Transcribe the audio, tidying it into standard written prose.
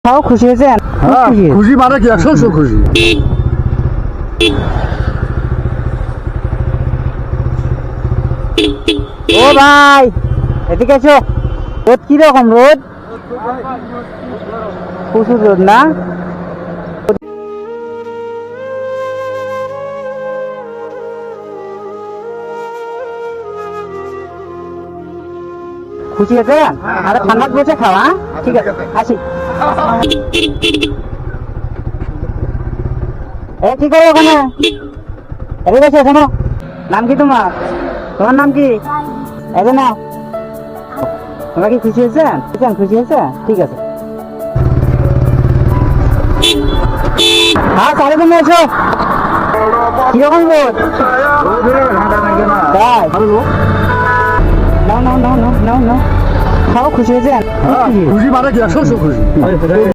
তাও খুশি হয়েছেন? হ্যাঁ, খুশি মানে কি 100 খুশি। ও ভাই এদিকে এসো। রোদ কিরকম? রোদ প্রচুর রোদ না? খুশি হয়েছে? আরে ঠান্ডা বসে খাওয়া। ঠিক আছে আসি। এ কি করো ওখানে? এদিকে এসো। শোনো, নাম কি তোমার? তোমার নাম কি? এই যে না, তোমরা কি খুশি হয়েছেন? খুশি হয়েছে? ঠিক আছে। হ্যাঁ তাহলে তুমি এসো। কিরকম রোদ? তাই? নাও নাও নাও নাও নাও নাও। খাও, খুশি হয়েছেন? খুশি মানে কি 100 খুশি।